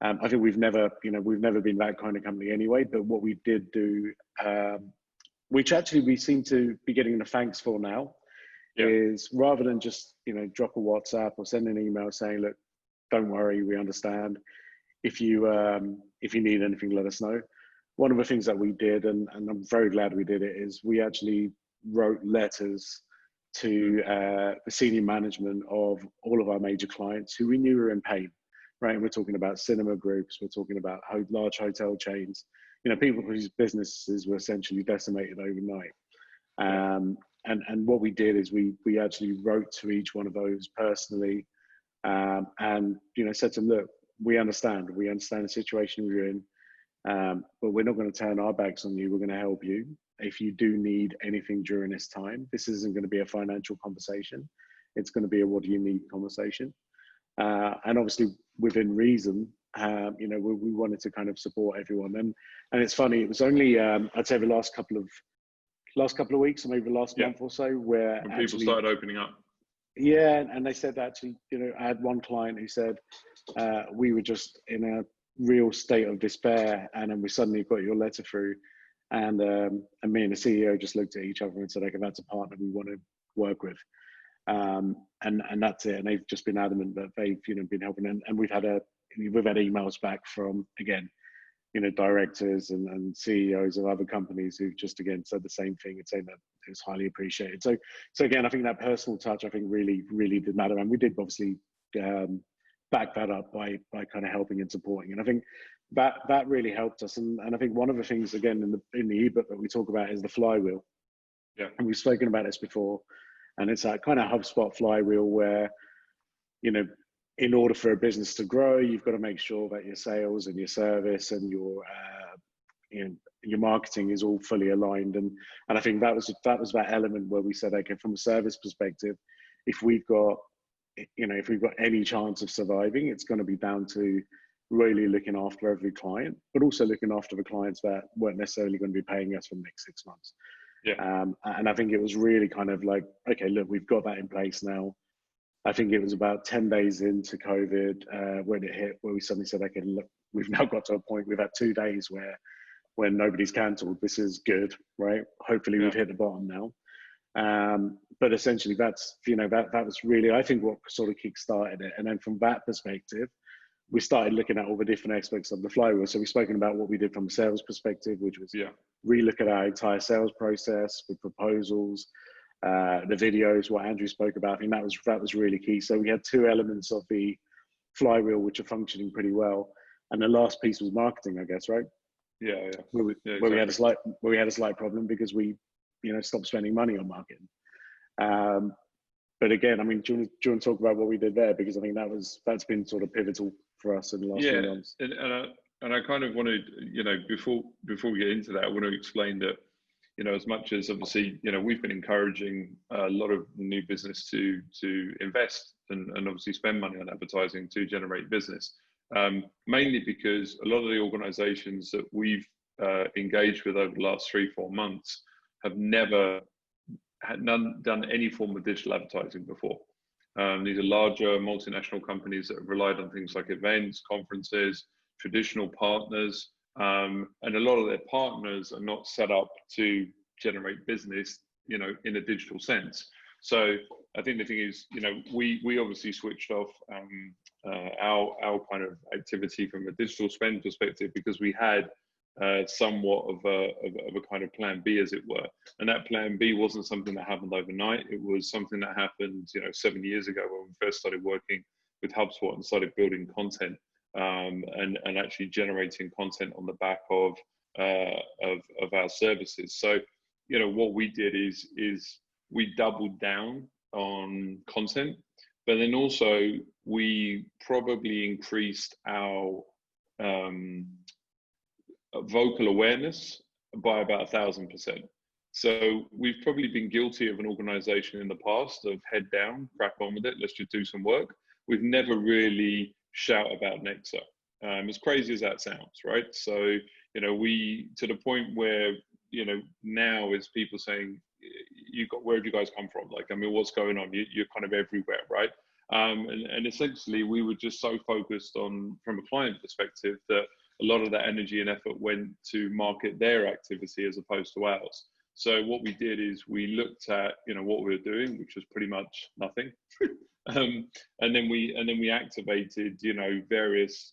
I think we've never been that kind of company anyway. But what we did do, which actually we seem to be getting the thanks for now, is rather than just drop a WhatsApp or send an email saying, look, don't worry, we understand. If you need anything, let us know. One of the things that we did, and I'm very glad we did it, is we actually wrote letters to the senior management of all of our major clients who we knew were in pain. Right, and we're talking about cinema groups, we're talking about large hotel chains, people whose businesses were essentially decimated overnight. And what we did is we actually wrote to each one of those personally, and said to them, look, we understand the situation we're in, but we're not going to turn our backs on you. We're going to help you. If you do need anything during this time, this isn't going to be a financial conversation. It's going to be a what do you need conversation. And obviously within reason, we wanted to kind of support everyone. And it's funny, it was only, I'd say the last couple of weeks, or maybe the last month or so, where when people started opening up. Yeah, and they said actually, I had one client who said, we were just in a real state of despair, and then we suddenly got your letter through, and me and the CEO just looked at each other and said, okay, that's a partner we want to work with. And that's it. And they've just been adamant that they've been helping, and we've had emails back from, again, directors and CEOs of other companies who've just again said the same thing and saying that it was highly appreciated. So again, I think that personal touch, I think really did matter, and we did obviously back that up by kind of helping and supporting. And I think that really helped us. And I think one of the things, again, in the ebook that we talk about is the flywheel. Yeah. And we've spoken about this before. And it's that kind of HubSpot flywheel where, in order for a business to grow, you've got to make sure that your sales and your service and your marketing is all fully aligned. And I think that was that element where we said, okay, from a service perspective, if we've got any chance of surviving, it's going to be down to really looking after every client, but also looking after the clients that weren't necessarily going to be paying us for the next 6 months. Yeah. And I think it was really kind of like, okay, look, we've got that in place now. I think it was about 10 days into COVID when it hit, where we suddenly said, okay, look, we've now got to a point, we've had 2 days when nobody's cancelled. This is good, right? Hopefully we've hit the bottom now. But essentially that was really, I think, what sort of kick-started it. And then from that perspective, we started looking at all the different aspects of the flywheel. So we've spoken about what we did from a sales perspective, which was relook at our entire sales process with proposals, the videos, what Andrew spoke about. I think that was really key. So we had two elements of the flywheel which are functioning pretty well, and the last piece was marketing, I guess, right? Where we had a slight problem because we, stopped spending money on marketing. But again, I mean, do you want to talk about what we did there? Because I think that's been sort of pivotal for us in the last few months. And I kind of want to, before we get into that, I want to explain that, as much as obviously, we've been encouraging a lot of new business to invest and obviously spend money on advertising to generate business, mainly because a lot of the organizations that we've engaged with over the last 3-4 months have never done any form of digital advertising before. These are larger multinational companies that have relied on things like events, conferences, traditional partners, and a lot of their partners are not set up to generate business, in a digital sense. So I think the thing is, we obviously switched off our kind of activity from a digital spend perspective because we had somewhat of a kind of plan B, as it were. And that plan B wasn't something that happened overnight. It was something that happened, 7 years ago when we first started working with HubSpot and started building content and actually generating content on the back of our services. So, what we did is we doubled down on content, but then also we probably increased our vocal awareness by about 1,000%. So we've probably been guilty of an organization in the past of head down, crack on with it, let's just do some work. We've never really shout about Nexa, as crazy as that sounds, right? So, we, to the point where, now is people saying, where have you guys come from? Like, I mean, what's going on? You're kind of everywhere, right? And essentially we were just so focused on, from a client perspective, that a lot of that energy and effort went to market their activity as opposed to ours. So what we did is we looked at, what we were doing, which was pretty much nothing. And then we activated, various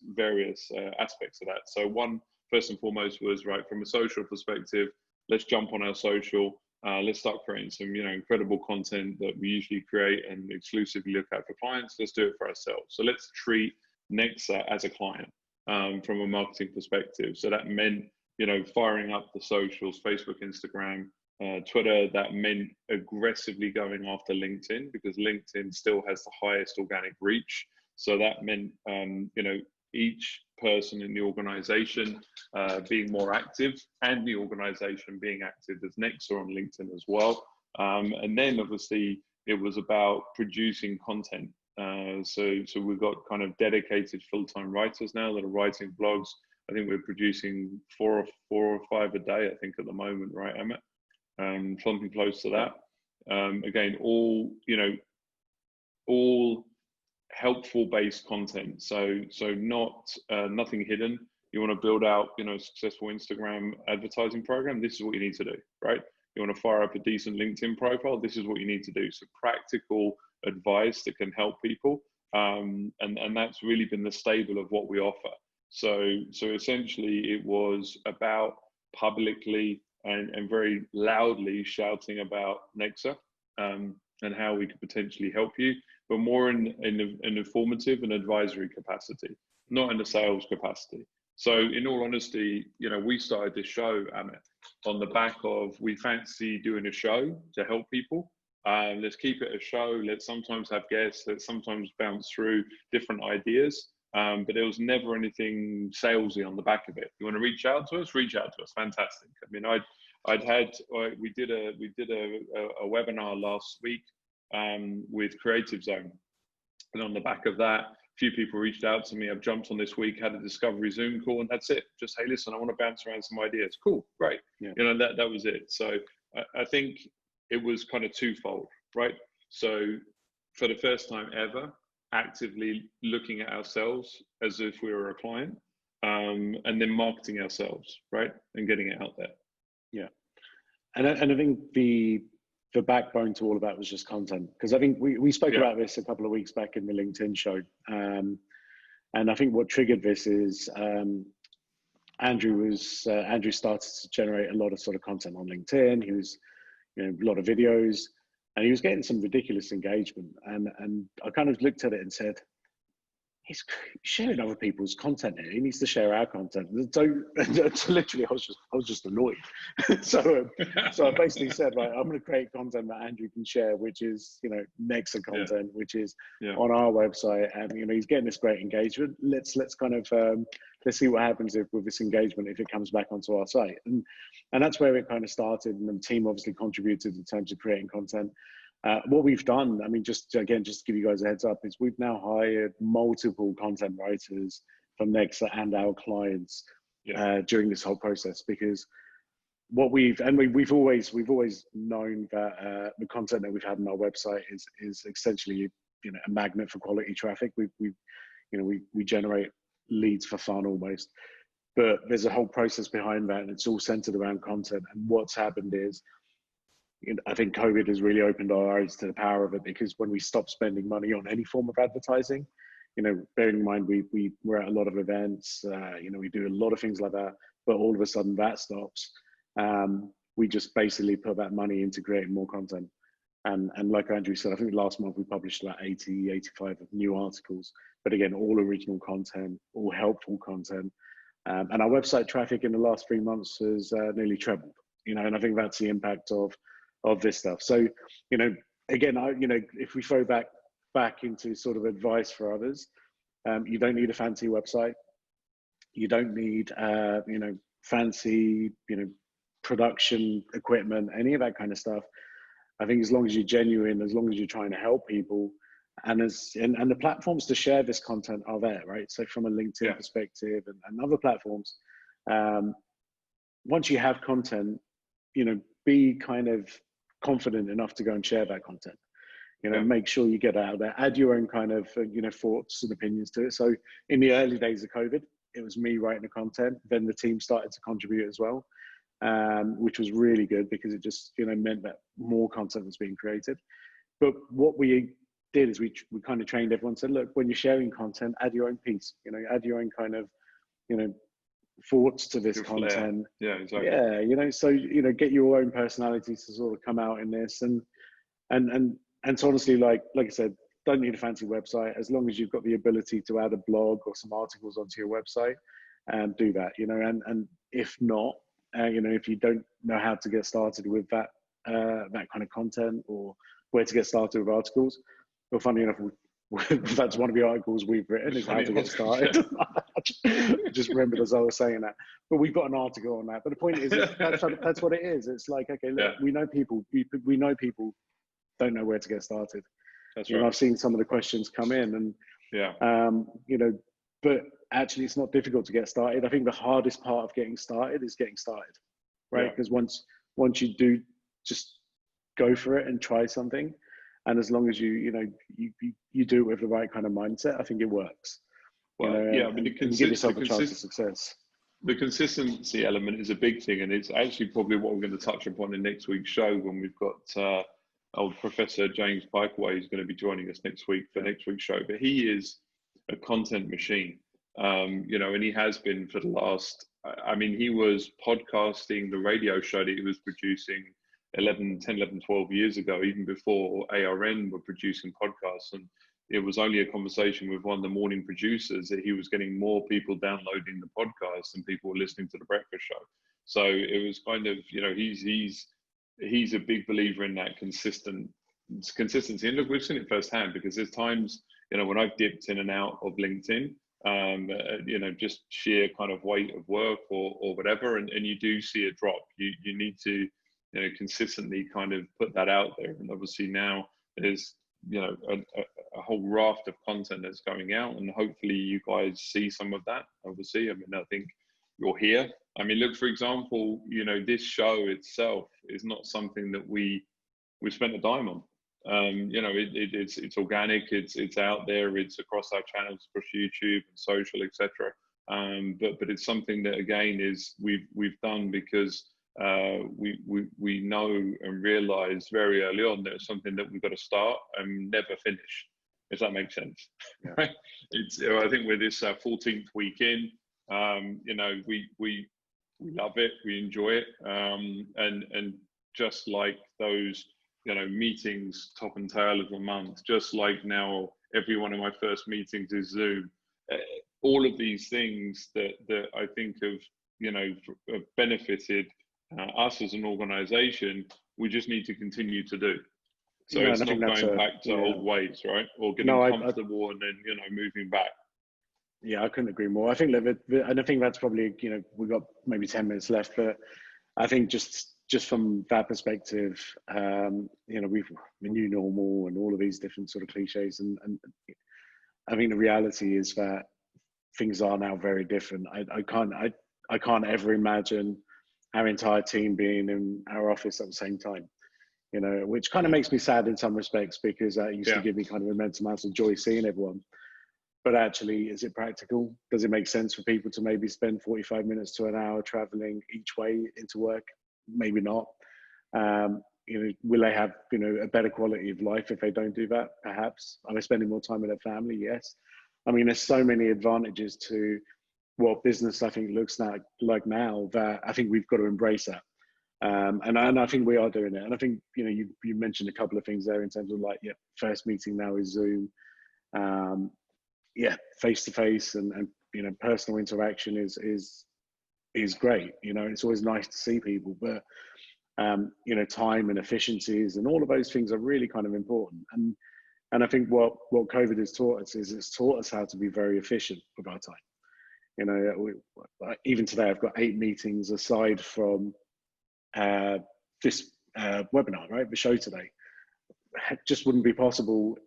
aspects of that. So one, first and foremost, was right from a social perspective. Let's jump on our social. Let's start creating some, incredible content that we usually create and exclusively look at for clients. Let's do it for ourselves. So let's treat Nexa as a client from a marketing perspective. So that meant, firing up the socials, Facebook, Instagram, Twitter. That meant aggressively going after LinkedIn because LinkedIn still has the highest organic reach. So that meant, each person in the organization being more active and the organization being active as Nexa on LinkedIn as well. And then obviously it was about producing content. So we've got kind of dedicated full-time writers now that are writing blogs. I think we're producing four or five a day, I think, at the moment, right, Amit? Something close to that. Again, all helpful based content. So not nothing hidden. You want to build out, a successful Instagram advertising program. This is what you need to do, right? You want to fire up a decent LinkedIn profile. This is what you need to do. So practical advice that can help people. And that's really been the stable of what we offer. So essentially it was about publicly and very loudly shouting about Nexa and how we could potentially help you, but more in an informative and advisory capacity, not in the sales capacity. So in all honesty, we started this show, Amit, on the back of, we fancy doing a show to help people. Let's keep it a show. Let's sometimes have guests. Let's sometimes bounce through different ideas. But there was never anything salesy on the back of it. You want to reach out to us? Reach out to us. Fantastic. I mean, we did a webinar last week with Creative Zone, and on the back of that, a few people reached out to me. I've jumped on this week, had a discovery Zoom call, and that's it. Just, hey, listen, I want to bounce around some ideas. Cool, great. Yeah. That was it. So I think it was kind of twofold, right? So for the first time ever, actively looking at ourselves as if we were a client, and then marketing ourselves, right, and getting it out there. Yeah, and I think the backbone to all of that was just content, because I think we spoke about this a couple of weeks back in the LinkedIn show. And I think what triggered this is Andrew started to generate a lot of sort of content on LinkedIn. He was, a lot of videos, and he was getting some ridiculous engagement. And I kind of looked at it and said, he's sharing other people's content here. He needs to share our content. So literally, I was just annoyed. so I basically said, right, I'm going to create content that Andrew can share, which is, Nexa content, which is on our website, and he's getting this great engagement. Let's kind of let's see what happens with this engagement if it comes back onto our site, and that's where it kind of started. And the team obviously contributed in terms of creating content. What we've done, I mean, just to give you guys a heads up, is we've now hired multiple content writers from Nexa and our clients during this whole process, because we've always known that the content that we've had on our website is essentially a magnet for quality traffic. We generate leads for fun almost, but there's a whole process behind that, and it's all centered around content. And what's happened is, I think COVID has really opened our eyes to the power of it, because when we stop spending money on any form of advertising, bearing in mind we're at a lot of events, we do a lot of things like that, but all of a sudden that stops. We just basically put that money into creating more content. And like Andrew said, I think last month we published about 85 new articles, but again, all original content, all helpful content. And our website traffic in the last 3 months has nearly trebled, and I think that's the impact of this stuff. So, again, if we throw back into sort of advice for others, you don't need a fancy website. You don't need, fancy, production equipment, any of that kind of stuff. I think as long as you're genuine, as long as you're trying to help people, and the platforms to share this content are there, right? So from a LinkedIn perspective and other platforms, once you have content, be kind of confident enough to go and share that content. Make sure you get out there, add your own kind of thoughts and opinions to it. So in the early days of COVID, it was me writing the content, then the team started to contribute as well, which was really good, because it just meant that more content was being created. But what we did is we kind of trained everyone, said, look, when you're sharing content, add your own piece, add your own kind of thoughts to this content. Yeah, exactly. So get your own personalities to sort of come out in this, and so honestly, like I said, don't need a fancy website. As long as you've got the ability to add a blog or some articles onto your website, do that. And if not, if you don't know how to get started with that kind of content, or where to get started with articles, well, funny enough, that's one of the articles we've written, is how to get started. Just remembered as I was saying that, but we've got an article on that. But the point is, that's what it is. It's like, okay, look, we know people don't know where to get started. That's right. I've seen some of the questions come in, and but actually it's not difficult to get started. I think the hardest part of getting started is getting started, right? Because once you do, just go for it and try something, and as long as you do it with the right kind of mindset, I think it works. Well, I mean, give yourself a chance of success. The consistency element is a big thing, and it's actually probably what we're going to touch upon in next week's show, when we've got old Professor James Pikeway who's going to be joining us next week for next week's show. But he is a content machine, and he has been for the last, he was podcasting the radio show that he was producing 10, 11, 12 years ago, even before ARN were producing podcasts. And it was only a conversation with one of the morning producers that he was getting more people downloading the podcast than people were listening to the breakfast show. So it was kind of, he's a big believer in that consistency. And look, we've seen it firsthand, because there's times, when I've dipped in and out of LinkedIn, just sheer kind of weight of work or whatever, and you do see a drop. You need to consistently kind of put that out there. And obviously now there's a whole raft of content that's going out, and hopefully you guys see some of that. Obviously, I think you're here. Look, for example, this show itself is not something that we spent a dime on. It's organic, it's out there, it's across our channels, across YouTube and social, etc. But it's something that, again, is we've done because we know and realize very early on that it's something that we've got to start and never finish, if that makes sense. Right? it's, I think we're this 14th week in. You know, we love it, we enjoy it, and just like those, you know, meetings, top and tail of the month, just like now, every one of my first meetings is Zoom. All of these things that I think have, you know, have benefited us as an organisation, we just need to continue to do. So it's not going back to old ways, right? Or getting comfortable and then, you know, moving back. Yeah, I couldn't agree more. I think, and I think that's probably, you know, we've got maybe 10 minutes left, but I think just from that perspective, you know, the new normal and all of these different sort of cliches, and I think the reality is that things are now very different. I can't ever imagine our entire team being in our office at the same time, you know, which kind of makes me sad in some respects, because that used to give me kind of immense amounts of joy seeing everyone. But actually, is it practical? Does it make sense for people to maybe spend 45 minutes to an hour traveling each way into work? Maybe not. You know, will they have, you know, a better quality of life if they don't do that? Perhaps. Are they spending more time with their family? Yes. I mean, there's so many advantages to what business I think looks like now, that I think we've got to embrace that. And I think we are doing it. And I think, you know, you mentioned a couple of things there in terms of like, first meeting now is Zoom. Face to face and you know, personal interaction is great. You know, it's always nice to see people, but you know, time and efficiencies and all of those things are really kind of important. And I think what COVID has taught us is it's taught us how to be very efficient with our time. You know, even today I've got 8 meetings aside from this webinar, right? The show today. It just wouldn't be possible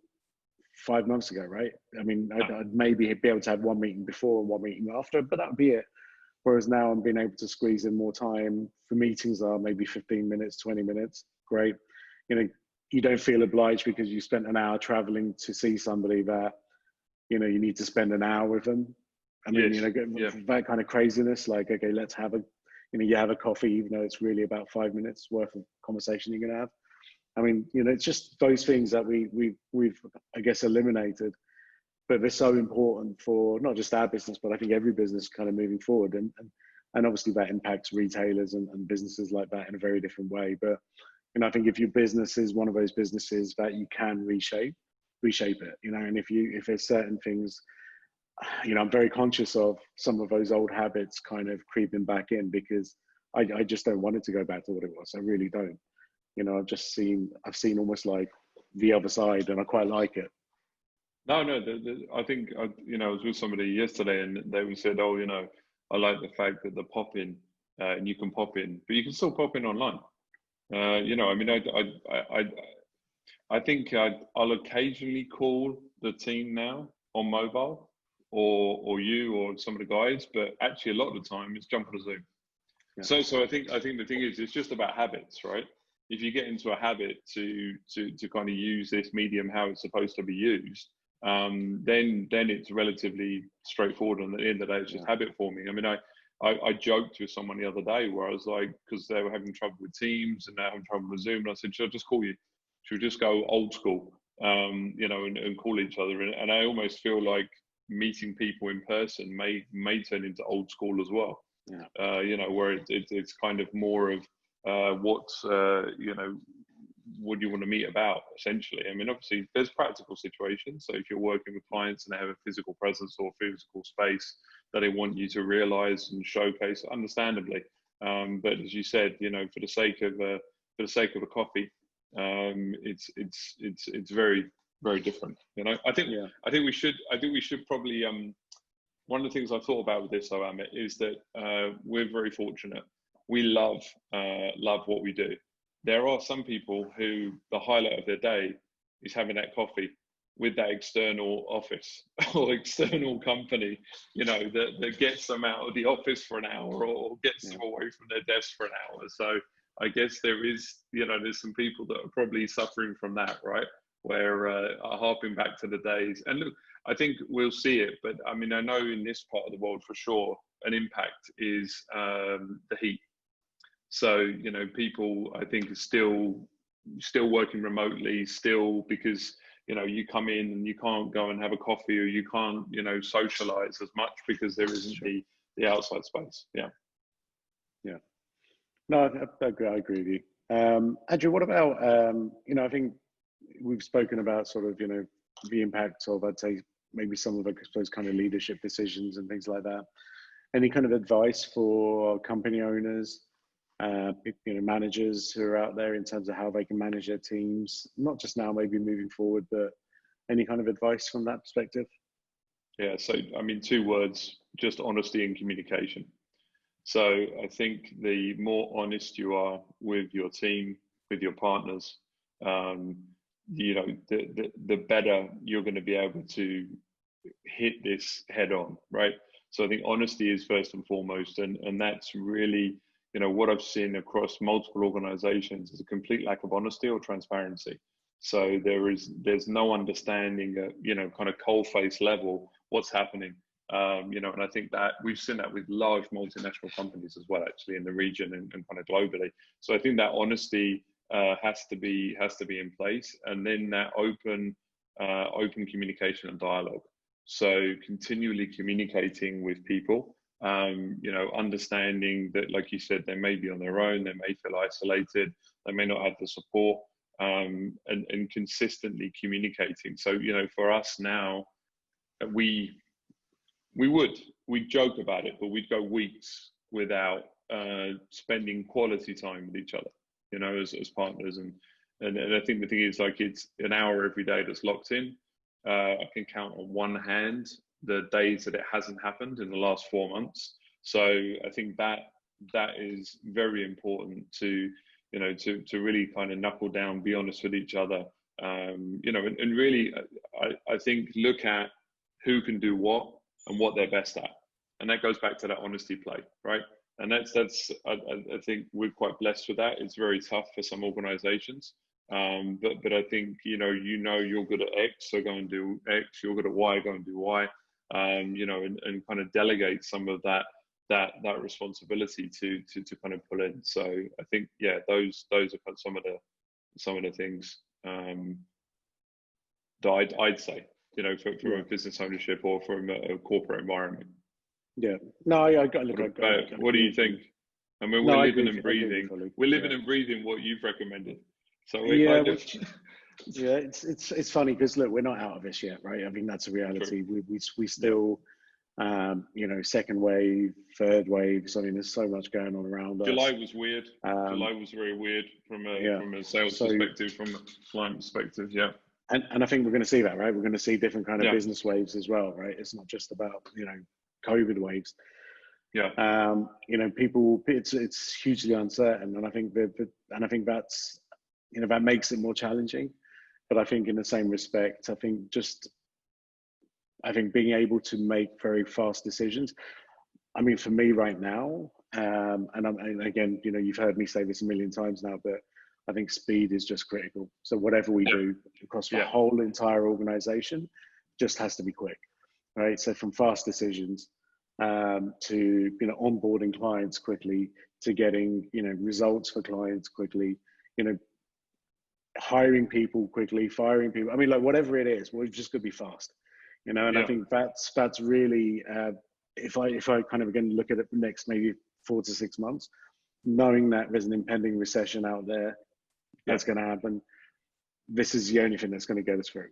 5 months ago, right? I mean, I'd maybe be able to have one meeting before and one meeting after, but that would be it. Whereas now I'm being able to squeeze in more time for meetings are maybe 15 minutes, 20 minutes. Great. You know, you don't feel obliged because you spent an hour traveling to see somebody that, you know, you need to spend an hour with them. I mean, you know, that kind of craziness, like, okay, let's have you know, you have a coffee, even though it's really about 5 minutes worth of conversation you're going to have. I mean, you know, it's just those things that we've I guess eliminated, but they're so important for not just our business, but I think every business kind of moving forward. And obviously that impacts retailers and businesses like that in a very different way. But, you know, I think if your business is one of those businesses that you can reshape it, you know, and if there's certain things, you know, I'm very conscious of some of those old habits kind of creeping back in, because I just don't want it to go back to what it was. I really don't. You know, I've seen almost like the other side, and I quite like it. No, I think, you know, I was with somebody yesterday and they said, oh, you know, I like the fact that the pop-in, and you can pop in, but you can still pop in online. You know, I mean, I think I'll occasionally call the team now on mobile, or you or some of the guys, but actually a lot of the time it's jump on a Zoom. Yeah. So I think the thing is, it's just about habits, right? If you get into a habit to kind of use this medium how it's supposed to be used, then it's relatively straightforward. And at the end of the day, it's just habit forming. I mean, I joked with someone the other day where I was like, because they were having trouble with Teams and they're having trouble with Zoom, and I said, should I just call you? Should we just go old school, you know, and call each other? And I almost feel like meeting people in person may turn into old school as well. Yeah. You know, where it's kind of more of you know, what do you want to meet about, essentially. I mean, obviously there's practical situations. So if you're working with clients and they have a physical presence or physical space that they want you to realize and showcase, understandably. But as you said, you know, for the sake of a coffee, it's very, very different. You know, I think we should probably, one of the things I thought about with this, though, Amit, is that we're very fortunate. We love what we do. There are some people who the highlight of their day is having that coffee with that external office or external company, you know, that gets them out of the office for an hour or gets them away from their desk for an hour. So I guess there is, you know, there's some people that are probably suffering from that, right? Where are harping back to the days. And look, I think we'll see it, but I mean, I know in this part of the world for sure, an impact is the heat. So, you know, people, I think, are still working remotely, still, because, you come in and you can't go and have a coffee, or you can't, socialize as much because there isn't the outside space. Yeah. No, I agree with you. Andrew, what about, I think we've spoken about sort of, the impact of, I'd say, maybe some of those kind of leadership decisions and things like that. Any kind of advice for company owners, managers who are out there in terms of how they can manage their teams, not just now, maybe moving forward, but any kind of advice from that perspective? Yeah, so I mean, 2 words, just honesty and communication. So I think the more honest you are with your team, with your partners, the better you're going to be able to hit this head on, right? So I think honesty is first and foremost, and that's really, what I've seen across multiple organizations is a complete lack of honesty or transparency. So there's no understanding at, kind of cold face level what's happening. And I think that we've seen that with large multinational companies as well, actually, in the region and kind of globally. So I think that honesty has to be in place, and then that open communication and dialogue. So continually communicating with people, understanding that, like you said, they may be on their own, they may feel isolated, they may not have the support, and consistently communicating. So, for us now, we joke about it, but we'd go weeks without spending quality time with each other, as partners. And I think the thing is, like, it's an hour every day that's locked in. I can count on one hand the days that it hasn't happened in the last 4 months. So I think that is very important to really kind of knuckle down, be honest with each other, and really, I think, look at who can do what and what they're best at, and that goes back to that honesty play, right? And that's I think we're quite blessed with that. It's very tough for some organizations, but I think you're good at X, so go and do X. You're good at Y, go and do Y. And kind of delegate some of that responsibility to kind of pull in. So I think, yeah, those are some of the things that I'd say, from a business ownership or from a corporate environment. Yeah. No, I got. What do you think? I mean, we're living and breathing. We're living and breathing what you've recommended. So we're kind of. Yeah, it's funny because, look, we're not out of this yet, right? I mean, that's a reality. We still, second wave, third waves. I mean, there's so much going on around us. July was weird. July was very weird from a sales perspective, from a client perspective. Yeah. And I think we're going to see that, right? We're going to see different kind of business waves as well, right? It's not just about, COVID waves. Yeah. People, it's hugely uncertain, and I think that's, that makes it more challenging. But I think in the same respect, I think being able to make very fast decisions. I mean, for me right now, and again, you've heard me say this a million times now, but I think speed is just critical. So whatever we do across the whole entire organization just has to be quick, right? So from fast decisions to onboarding clients quickly, to getting results for clients quickly, hiring people quickly, firing people. I mean, like, whatever it is, we're just going to be fast, and I think that's really, if I kind of again look at it the next maybe 4 to 6 months, knowing that there's an impending recession out there that's going to happen, this is the only thing that's going to get us through.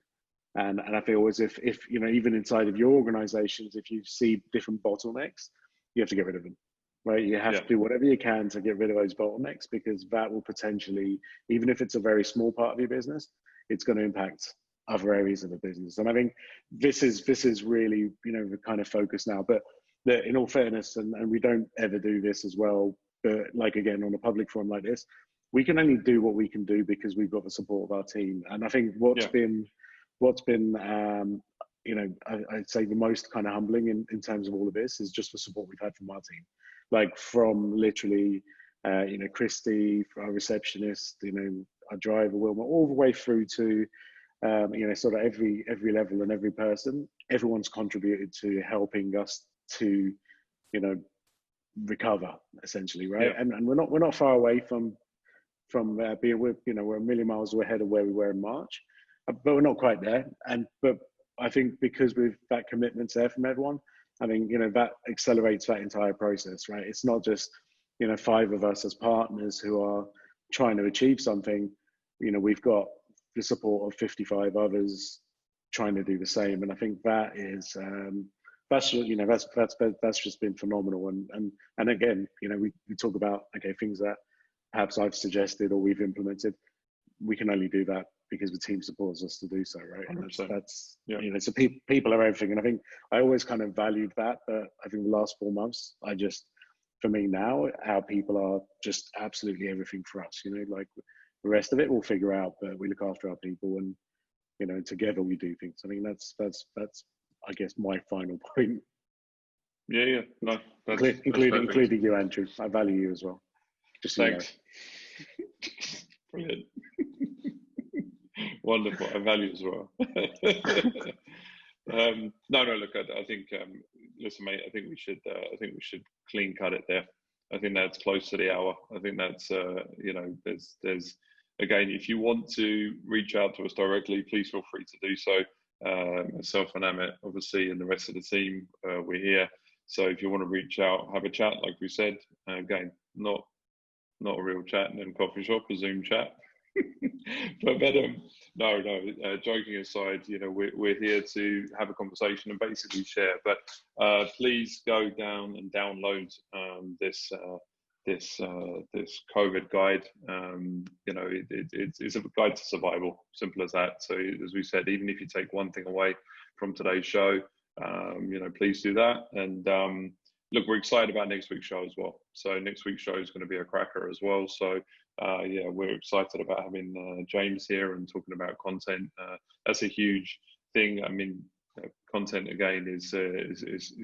And I feel as if even inside of your organizations, if you see different bottlenecks, you have to get rid of them. Right, you have to do whatever you can to get rid of those bottlenecks, because that will potentially, even if it's a very small part of your business, it's going to impact other areas of the business. And I think this is really the kind of focus now. But in all fairness, and we don't ever do this as well, but like, again, on a public forum like this, we can only do what we can do because we've got the support of our team. And I think what's been I'd say the most kind of humbling in terms of all of this is just the support we've had from our team. Like, from literally, Christy, our receptionist, our driver, Wilma, all the way through to, sort of every level and every person. Everyone's contributed to helping us to, recover, essentially, right? Yeah. And we're not far away from being, we're a million miles ahead of where we were in March. but we're not quite there. But I think because with that commitment's there from everyone, I think, you know, that accelerates that entire process, right? It's not just, you know, 5 of us as partners who are trying to achieve something. You know, we've got the support of 55 others trying to do the same. And I think that is, that's, you know, that's just been phenomenal. And again, you know, we talk about, okay, things that perhaps I've suggested or we've implemented. We can only do that because the team supports us to do so, right? And that's yeah. You know, so people are everything. And I think I always kind of valued that, but I think the last 4 months, for me now, our people are just absolutely everything for us. You know, like the rest of it we'll figure out, but we look after our people, and you know, together we do things. I mean, that's I guess my final point. Yeah, no, including you, Andrew. I value you as well. Just thanks. Brilliant. Wonderful. I value as well. No, look, I think, listen, mate, I think we should clean cut it there. I think that's close to the hour. I think that's, you know, there's, again, if you want to reach out to us directly, please feel free to do so. Myself and Amit, obviously, and the rest of the team, we're here. So if you want to reach out, have a chat, like we said, again, not a real chat in a coffee shop, a Zoom chat. but no, joking aside, you know, we're here to have a conversation and basically share. But please go down and download this COVID guide. You know, it's a guide to survival, simple as that. So as we said, even if you take one thing away from today's show, you know, please do that. And look, we're excited about next week's show as well. So next week's show is going to be a cracker as well. So yeah, we're excited about having James here and talking about content. That's a huge thing. I mean, content again is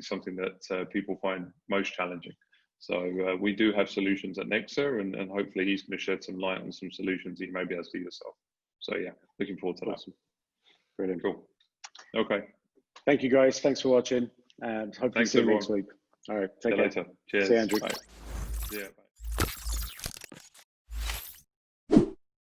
something that people find most challenging. So we do have solutions at Nexa, and hopefully he's going to shed some light on some solutions you may be able to do yourself. So yeah, looking forward to that. Brilliant. Cool. Okay. Thank you, guys. Thanks for watching, and hopefully see you next week. All right. Take care. Later. Cheers. See you, Andrew. Bye. Yeah. Bye.